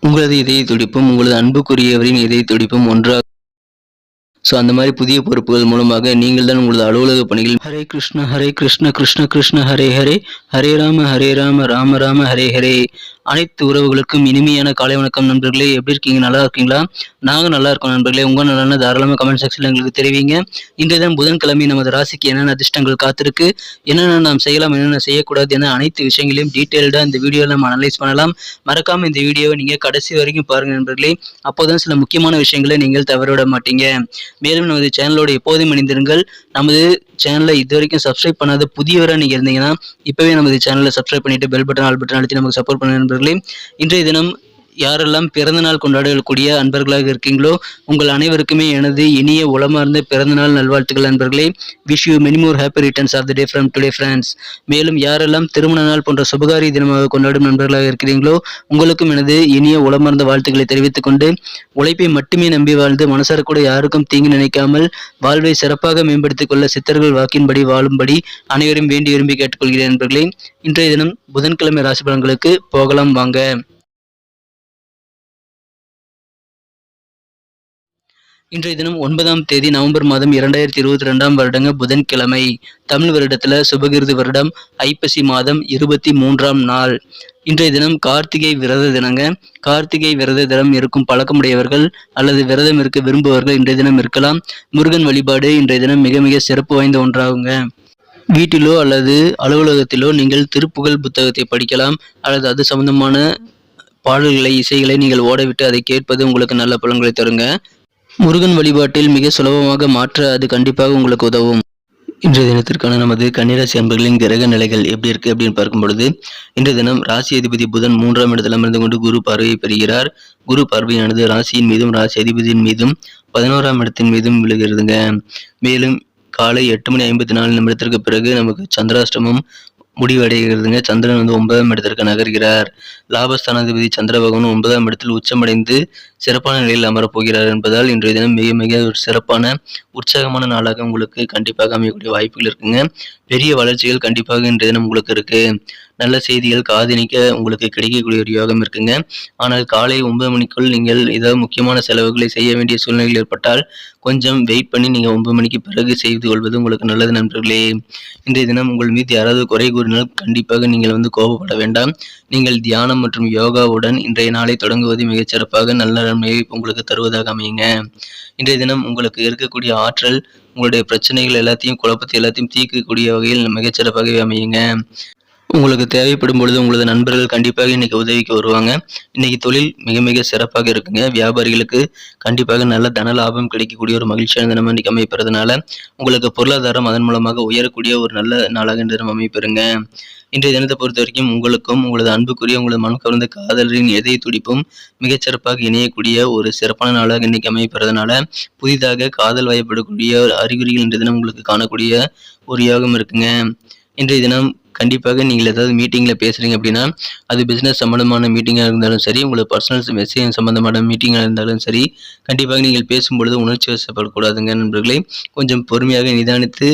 உங்களது இதய துடிப்பும் உங்களது அன்புக்குரியவரின் இதய துடிப்பும் ஒன்றாக அந்த மாதிரி புதிய பொறுப்புகள் மூலமாக நீங்கள் தான் உங்களது அலுவலக பணிகள் ஹரே கிருஷ்ண கிருஷ்ண கிருஷ்ண ஹரே ஹரே ஹரே ராம ராம ராம ஹரே ஹரே. அனைத்து உறவுகளுக்கும் இனிமையான காலை வணக்கம் நண்பர்களே. எப்படி இருக்கீங்க? நல்லா இருக்கீங்களா? நாங்கள் நல்லா இருக்கோம் நண்பர்களே. உங்கள் நலன தாராளமாக கமெண்ட் செக்ஷனில் எங்களுக்கு தெரிவிங்க. இன்றைய தான் புதன்கிழமை நமது ராசிக்கு என்னென்ன அதிர்ஷ்டங்கள் காத்திருக்கு, என்னென்ன நாம் செய்யலாம், என்னென்ன செய்யக்கூடாது என அனைத்து விஷயங்களையும் டீட்டெயில்டாக இந்த வீடியோவில் நம்ம அனலைஸ் பண்ணலாம். மறக்காமல் இந்த வீடியோவை நீங்கள் கடைசி வரைக்கும் பாருங்கள் நண்பர்களே. அப்போதான் சில முக்கியமான விஷயங்களை நீங்கள் தவறவிட மாட்டீங்க. மேலும் நமது சேனலோடு எப்போதும் இணைந்திருங்கள். நமது சேனலை இது வரைக்கும் சப்ஸ்கிரைப் பண்ணாத புதியவராக நீங்கள் இருந்தீங்கன்னா இப்போவே நமது சேனலை சப்ஸ்கிரைப் பண்ணிட்டு பெல் பட்டன் ஆல் பட்டன் அழுத்தி நமக்கு சப்போர்ட் பண்ண நண்பர்களே. இன்றைய தினம் யாரெல்லாம் பிறந்தநாள் கொண்டாடக்கூடிய அன்பர்களாக இருக்கீங்களோ உங்கள் அனைவருக்குமே எனது இனிய உளமார்ந்த பிறந்தநாள் நல்வாழ்த்துக்கள் நண்பர்களே. Wish you many more happy returns of the day from today friends. மேலும் யாரெல்லாம் திருமண நாள் போன்ற சுபகாரிய தினமாக கொண்டாடும் நண்பர்களாக இருக்கிறீங்களோ உங்களுக்கும் எனது இனிய உளமார்ந்த வாழ்த்துக்களை தெரிவித்துக் கொண்டு, உழைப்பை மட்டுமே நம்பி வாழ்ந்து மனசார கூட யாருக்கும் தீங்கு நினைக்காமல் வாழ்வை சிறப்பாக மேம்படுத்திக் கொள்ள சித்தர்கள் வாக்கின்படி வாழும்படி அனைவரும் வேண்டி விரும்பி கேட்டுக்கொள்கிறேன் நண்பர்களே. இன்றைய தினம் புதன்கிழமை ராசி பலன்களுக்கு போகலாம் வாங்க. இன்றைய தினம் 9ஆம் தேதி நவம்பர் மாதம் 2022 வருடங்க புதன்கிழமை. தமிழ் வருடத்துல சுபகிருது வருடம் ஐப்பசி மாதம் 23ஆம் நாள். இன்றைய தினம் கார்த்திகை விரத தினங்க. கார்த்திகை விரத தினம் இருக்கும் பழக்கமுடையவர்கள் அல்லது விரதம் இருக்க விரும்புபவர்கள் இன்றைய தினம் இருக்கலாம். முருகன் வழிபாடு இன்றைய தினம் மிக மிக சிறப்பு வாய்ந்த ஒன்றாகுங்க. வீட்டிலோ அல்லது அலுவலகத்திலோ நீங்கள் திருப்புகழ் புத்தகத்தை படிக்கலாம் அல்லது அது சம்பந்தமான பாடல்களை இசைகளை நீங்கள் ஓடவிட்டு அதை கேட்பது உங்களுக்கு நல்ல பலன்களை தருங்க. முருகன் வழிபாட்டில் மிக சுலபமாக மாற்ற அது கண்டிப்பாக உங்களுக்கு உதவும். இன்றைய தினத்திற்கான நமது கன்னிராசி அன்பர்களின் கிரக நிலைகள் எப்படி இருக்கு அப்படின்னு பார்க்கும் பொழுது, இன்றைய தினம் ராசி அதிபதி புதன் 3ஆம் இடத்தில் அமர்ந்து கொண்டு குரு பார்வையை பெறுகிறார். குரு பார்வையானது ராசியின் மீதும் ராசி அதிபதியின் மீதும் 11ஆம் இடத்தின் மீதும் விழுகிறதுங்க. மேலும் காலை 8:54 பிறகு நமக்கு சந்திராஷ்டமம் முடிவடைகிறதுங்க. சந்திரன் 9ஆம் இடத்திற்கு நகர்கிறார். லாபஸ்தானாதிபதி சந்திர பகவான் 9ஆம் இடத்தில் உச்சமடைந்து சிறப்பான நிலையில் அமரப்போகிறார் என்பதால் இன்றைய தினம் மிக மிக ஒரு சிறப்பான உற்சாகமான நாளாக உங்களுக்கு கண்டிப்பாக அமையக்கூடிய வாய்ப்புகள் இருக்குங்க. பெரிய வளர்ச்சிகள் கண்டிப்பாக இன்றைய தினம் உங்களுக்கு இருக்கு. நல்ல செய்திகள் காதினிக்க உங்களுக்கு கிடைக்கக்கூடிய ஒரு யோகம் இருக்குங்க. ஆனால் காலை 9 மணிக்குள் நீங்கள் ஏதாவது முக்கியமான செலவுகளை செய்ய வேண்டிய சூழ்நிலைகள் ஏற்பட்டால் கொஞ்சம் வெயிட் பண்ணி நீங்கள் 9 மணிக்கு பிறகு செய்து கொள்வது உங்களுக்கு நல்லது நண்பர்களே. இன்றைய தினம் உங்கள் மீது யாராவது குறை கூறினால் கண்டிப்பாக நீங்கள் கோபப்பட வேண்டாம். நீங்கள் தியானம் மற்றும் யோகாவுடன் இன்றைய நாளை தொடங்குவது மிகச்சிறப்பாக நல்ல நன்மையை உங்களுக்கு தருவதாக அமையுங்க. இன்றைய தினம் உங்களுக்கு இருக்கக்கூடிய ஆற்றல் உங்களுடைய பிரச்சனைகள் எல்லாத்தையும் குழப்பத்தை எல்லாத்தையும் தீர்க்கக்கூடிய வகையில் மிகச்சிறப்பாகவே அமையுங்க. உங்களுக்கு தேவைப்படும் பொழுது உங்களது நண்பர்கள் கண்டிப்பாக இன்னைக்கு உதவிக்கு வருவாங்க. இன்னைக்கு தொழில் மிக மிக சிறப்பாக இருக்குங்க. வியாபாரிகளுக்கு கண்டிப்பாக நல்ல தன லாபம் கிடைக்கக்கூடிய ஒரு மகிழ்ச்சியான தினம் இன்னைக்கு அமைப்பறதுனால உங்களுக்கு பொருளாதாரம் அதன் மூலமாக உயரக்கூடிய ஒரு நல்ல நாளாக இந்த தினம் அமைப்பெறுங்க. இன்றைய தினத்தை பொறுத்த வரைக்கும் உங்களுக்கும் உங்களது அன்புக்குரிய உங்களது மனம் கவர்ந்த காதலரின் இதய துடிப்பும் மிகச்சிறப்பாக இணையக்கூடிய ஒரு சிறப்பான நாளாக இன்னைக்கு அமைப்பறதுனால புதிதாக காதல் வயப்படக்கூடிய அறிகுறிகள் இன்றைய தினம் உங்களுக்கு காணக்கூடிய ஒரு யோகம் இருக்குங்க. இன்றைய தினம் கண்டிப்பாக நீங்கள் ஏதாவது மீட்டிங்கில் பேசுகிறீங்க அப்படின்னா அது பிஸ்னஸ் சம்மந்தமான மீட்டிங்காக இருந்தாலும் சரி, உங்களுக்கு பர்சனல் விஷயம் சம்மந்தமான மீட்டிங்காக இருந்தாலும் சரி, கண்டிப்பாக நீங்கள் பேசும்பொழுது உணர்ச்சி வசப்படக்கூடாதுங்க நண்பர்களே. கொஞ்சம் பொறுமையாக நிதானித்து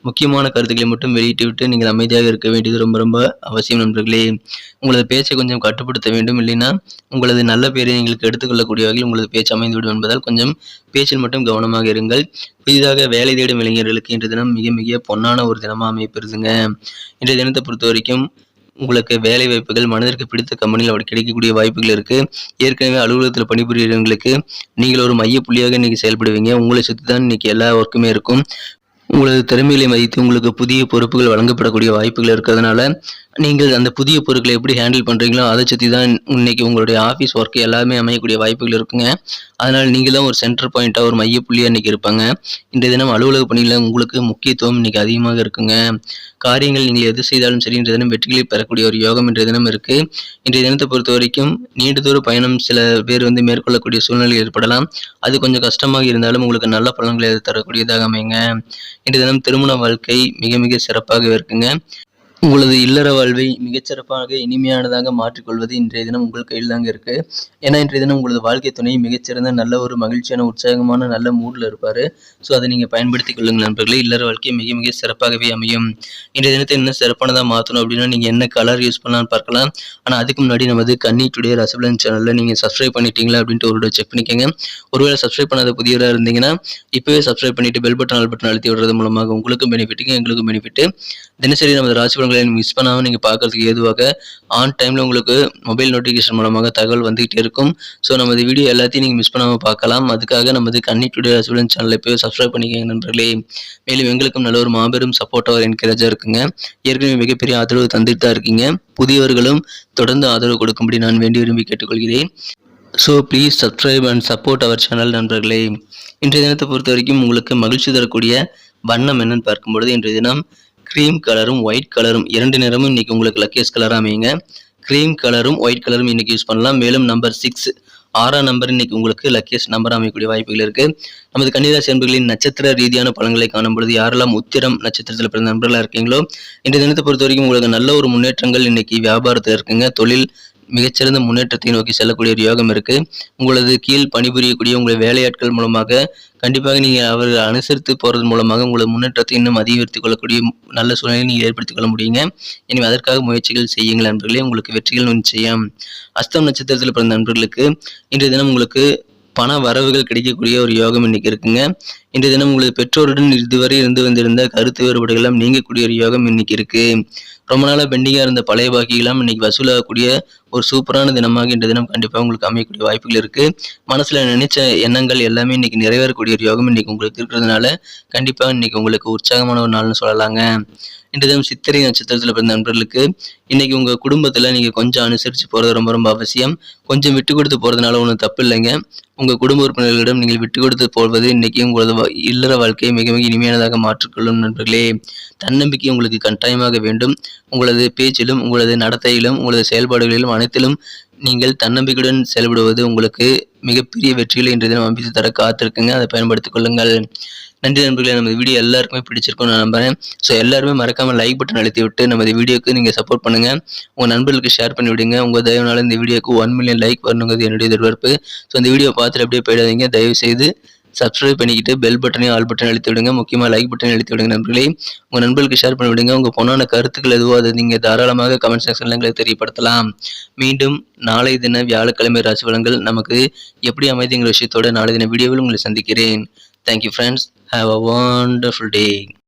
முக்கியமான கருத்துக்களை மட்டும் வெளியிட்டு விட்டு நீங்கள் அமைதியாக இருக்க வேண்டியது ரொம்ப ரொம்ப அவசியம் நண்பர்களே. உங்களது பேச்சை கொஞ்சம் கட்டுப்படுத்த வேண்டும். இல்லைன்னா உங்களது நல்ல பேரை எங்களுக்கு எடுத்துக்கொள்ளக்கூடிய வகையில் உங்களது பேச்சு அமைந்துவிடும் என்பதால் கொஞ்சம் பேச்சில் மட்டும் கவனமாக இருங்கள். புதிதாக வேலை தேடும் இளைஞர்களுக்கு இன்றைய தினம் மிக மிக பொன்னான ஒரு தினமாக அமைப்பெறுதுங்க. இன்றைய தினத்தை பொறுத்த வரைக்கும் உங்களுக்கு வேலை வாய்ப்புகள் மனதிற்கு பிடித்த கம்பெனியில் அப்படி கிடைக்கக்கூடிய வாய்ப்புகள் இருக்குது. ஏற்கனவே அலுவலகத்தில் பணிபுரியவங்களுக்கு நீங்கள் ஒரு மைய புள்ளியாக இன்றைக்கி செயல்படுவீங்க. உங்களை சுற்றி தான் இன்றைக்கி எல்லா ஒர்க்குமே இருக்கும். உங்களது திறமைகளை மதித்து உங்களுக்கு புதிய பொறுப்புகள் வழங்கப்படக்கூடிய வாய்ப்புகள் இருக்கிறதுனால நீங்கள் அந்த புதிய பொருட்களை எப்படி ஹேண்டில் பண்ணுறீங்களோ அதை சுற்றி தான் இன்னைக்கு உங்களுடைய ஆஃபீஸ் ஒர்க் எல்லாமே அமையக்கூடிய வாய்ப்புகள் இருக்குங்க. அதனால் நீங்கள் தான் ஒரு சென்டர் பாயிண்ட்டாக ஒரு மையப்புள்ளியாக இன்றைக்கி இருப்பாங்க. இன்றைய தினம் அலுவலக பணியில் உங்களுக்கு முக்கியத்துவம் இன்றைக்கி அதிகமாக இருக்குங்க. காரியங்கள் நீங்கள் எது செய்தாலும் சரி இன்றைய தினம் வெற்றிகளை பெறக்கூடிய ஒரு யோகம் இன்றைய தினம் இருக்குது. இன்றைய தினத்தை பொறுத்த வரைக்கும் நீண்ட தூர பயணம் சில பேர் மேற்கொள்ளக்கூடிய சூழ்நிலை ஏற்படலாம். அது கொஞ்சம் கஷ்டமாக இருந்தாலும் உங்களுக்கு நல்ல பலன்களை தரக்கூடியதாக அமைங்க. இன்றைய தினம் திருமண வாழ்க்கை மிக மிக சிறப்பாக இருக்குங்க. உங்களது இல்லற வாழ்வை மிகச்சிறப்பாக இனிமையானதாக மாற்றிக்கொள்வது இன்றைய தினம் உங்கள் கையில் தாங்க இருக்கு. ஏன்னா இன்றைய தினம் உங்களது வாழ்க்கை துணை மிகச்சிறந்த நல்ல ஒரு மகிழ்ச்சியான உற்சாகமான நல்ல மூட்ல இருப்பாரு. ஸோ அதை நீங்கள் பயன்படுத்திக் கொள்ளுங்கள் நண்பர்களே. இல்லற வாழ்க்கை மிக மிக சிறப்பாகவே அமையும். இன்றைய தினத்தை இன்னும் சிறப்பானதாக மாற்றணும் அப்படின்னா நீங்கள் என்ன கலர் யூஸ் பண்ணலாம்னு பார்க்கலாம். ஆனால் அதுக்கு முன்னாடி நமது கன்னி டுடே ரசபலன் சேனலில் நீங்கள் சப்ஸ்கிரைப் பண்ணிட்டீங்களா அப்படின்ட்டு ஒரு செக் பண்ணிக்கோங்க. ஒருவேளை சப்ஸ்கிரைப் பண்ணாத புதியவராக இருந்தீங்கன்னா இப்போவே சப்ஸ்கிரைப் பண்ணிட்டு பெல் பட்டன் ஆல் பட்டன் அழுத்தி விடுறது மூலமாக உங்களுக்கும் பெனிஃபிட்டுங்க எங்களுக்கும் பெனிஃபிட். தினசரி நமது ராசி பலன்களை மிஸ் பண்ணாமல் நீங்கள் பார்க்கறதுக்கு ஏதுவாக ஆன் டைமில் உங்களுக்கு மொபைல் நோட்டிஃபிகேஷன் மூலமாக தகவல் வந்துகிட்டே இருக்கும். ஸோ நமது வீடியோ எல்லாத்தையும் நீங்கள் மிஸ் பண்ணாமல் பார்க்கலாம். அதுக்காக நமது கன்னி டுடே ராசி பலன் சேனலை போய் சப்ஸ்கிரைப் பண்ணிக்கோங்க நண்பர்களே. மேலும் எங்களுக்கும் நல்ல ஒரு மாபெரும் சப்போர்ட்டாக என்கரேஜாக இருக்குங்க. ஏற்கனவே மிகப்பெரிய ஆதரவு தந்துட்டு தான் இருக்கீங்க. புதியவர்களும் தொடர்ந்து ஆதரவு கொடுக்கும்படி நான் வேண்டி விரும்பி கேட்டுக்கொள்கிறேன். So please subscribe and support our channel நண்பர்களே. இன்றைய தினத்தை பொறுத்த வரைக்கும் உங்களுக்கு மகிழ்ச்சி தரக்கூடிய வண்ணம் என்னன்னு பார்க்கும்பொழுது இன்றைய தினம் க்ரீம் கலரும் ஒயிட் கலரும் 2 நிறமும் இன்னைக்கு உங்களுக்கு லக்கியஸ்ட் கலராக அமையுங்க. க்ரீம் கலரும் ஒயிட் கலரும் இன்னைக்கு யூஸ் பண்ணலாம். மேலும் நம்பர் 6 6ஆம் நம்பர் இன்னைக்கு உங்களுக்கு லக்கியஸ்ட் நம்பர் அமையக்கூடிய வாய்ப்புகள் இருக்கு. நமது கன்னிராசி அன்பர்களின் நட்சத்திர ரீதியான பலன்களை காணும் பொழுது யாரெல்லாம் உத்திரம் நட்சத்திரத்தில் பிறந்த நண்பர்களாக இருக்கீங்களோ இன்றைய தினத்தை பொறுத்த வரைக்கும் உங்களுக்கு நல்ல ஒரு முன்னேற்றங்கள் இன்னைக்கு வியாபாரத்தில் இருக்குங்க. தொழில் மிகச்சிறந்த முன்னேற்றத்தை நோக்கி செல்லக்கூடிய ஒரு யோகம் இருக்கு. உங்களது கீழ் பணிபுரியக்கூடிய உங்கள் வேலையாட்கள் மூலமாக கண்டிப்பாக நீங்கள் அவர்கள் அனுசரித்து போறது மூலமாக உங்களது முன்னேற்றத்தை இன்னும் அதிகரித்துக் கொள்ளக்கூடிய நல்ல சூழ்நிலையை நீங்கள் ஏற்படுத்திக் கொள்ள முடியுங்க. எனவே அதற்காக முயற்சிகள் செய்யுங்கள் நண்பர்களே. உங்களுக்கு வெற்றிகள் நிச்சயம். அஸ்தம் நட்சத்திரத்தில் பிறந்த நண்பர்களுக்கு இன்றைய தினம் உங்களுக்கு பண வரவுகள் கிடைக்கக்கூடிய ஒரு யோகம் இன்னைக்கு இருக்குங்க. இன்றைய தினம் உங்களது பெற்றோருடன் இதுவரை இருந்து வந்திருந்த கருத்து வேறுபாடுகள் நீங்கக்கூடிய ஒரு யோகம் இன்னைக்கு இருக்கு. ரொம்ப நாளாக பெண்டிங்காக இருந்த பழைய பாக்கியெல்லாம் இன்னைக்கு வசூலாகக்கூடிய ஒரு சூப்பரான தினமாக இந்த தினம் கண்டிப்பாக உங்களுக்கு அமையக்கூடிய வாய்ப்புகள் இருக்கு. மனசுல நினைச்ச எண்ணங்கள் எல்லாமே இன்னைக்கு நிறைவேறக்கூடிய ஒரு யோகம் இன்னைக்கு உங்களுக்கு இருக்கிறதுனால கண்டிப்பாக இன்னைக்கு உங்களுக்கு உற்சாகமான ஒரு நாள்னு சொல்லலாங்க. இன்றைய தினம் சித்திரை நட்சத்திரத்தில் பிறந்த நண்பர்களுக்கு இன்னைக்கு உங்க குடும்பத்துல நீங்க கொஞ்சம் அனுசரிச்சு போறது ரொம்ப ரொம்ப அவசியம். கொஞ்சம் விட்டு கொடுத்து போறதுனால ஒன்றும் தப்பு இல்லைங்க. உங்க குடும்ப உறுப்பினர்களிடம் நீங்கள் விட்டு கொடுத்து போவது இன்னைக்கு உங்களது இல்லற வாழ்க்கையை மிக மிக இனிமையானதாக மாற்றிக்கொள்ளும் நண்பர்களே. தன்னம்பிக்கை உங்களுக்கு கட்டாயமாக வேண்டும். உங்களது பேச்சிலும் உங்களது நடத்தையிலும் உங்களது செயல்பாடுகளிலும் அனைத்திலும் நீங்கள் தன்னம்பிக்கையுடன் செயல்படுவது உங்களுக்கு மிகப்பெரிய வெற்றிகளை இன்றைய தினம் அமைத்து தர காத்திருக்குங்க. அதை பயன்படுத்திக் கொள்ளுங்கள். நன்றி நண்பர்களே. நமது வீடியோ எல்லாருக்குமே பிடிச்சிருக்கும்னு நான் நம்புறேன். ஸோ எல்லாருமே மறக்காம லைக் பட்டன் அழுத்தி விட்டு நமது வீடியோக்கு நீங்கள் சப்போர்ட் பண்ணுங்க. உங்கள் நண்பர்களுக்கு ஷேர் பண்ணி விடுங்க. உங்கள் தயவுனால இந்த வீடியோக்கு 1 மில்லியன் லைக் வரணுங்கிறது என்னுடைய எதிர்பார்ப்பு. ஸோ இந்த வீடியோ பார்த்துட்டு அப்படியே போயிடாதீங்க. தயவு செய்து சப்ஸ்கிரைப் பண்ணிக்கிட்டு பெல் பட்டனையும் ஆல் பட்டன் அழுத்தி விடுங்க. முக்கியமாக லைக் பட்டன் அழுத்தி விடுங்க நண்பர்களே. உங்கள் நண்பர்களுக்கு ஷேர் பண்ணி விடுங்க. உங்கள் பொண்ணான கருத்துக்கள் எதுவோ அதை நீங்கள் தாராளமாக கமெண்ட் செக்ஷனில் எங்களுக்கு தெரியப்படுத்தலாம். மீண்டும் நாளை தின வியாழக்கிழமை ராசி பலன்கள் நமக்கு எப்படி அமைதிங்கிற விஷயத்தோட நாளை தின வீடியோவில் உங்களை சந்திக்கிறேன். Thank you friends. Have a wonderful day.